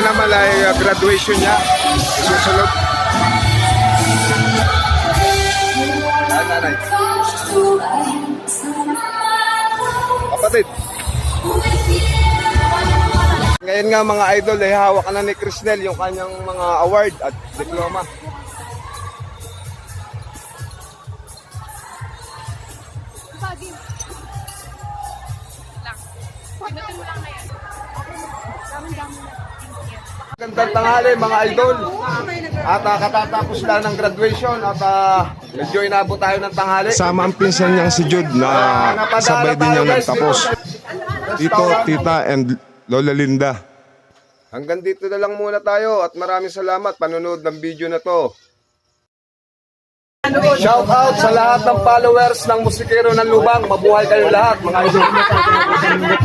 naman ay graduation niya. Susunod. Nanay. Kapatid. Ngayon nga mga idol, hawak na ni Crisnel yung kanyang mga award at diploma. Magandang tanghali mga idol. At katatapos lang ng graduation at medyo inabot tayo ng tanghali. Sama ang pinsan niyang si Jude na sabay din niyang nagtapos. Tito, tita, and Lola Linda. Hanggang dito na lang muna tayo at maraming salamat panonood ng video na to. Shout out sa lahat ng followers ng Musikero ng Lubang. Mabuhay kayong lahat mga idol.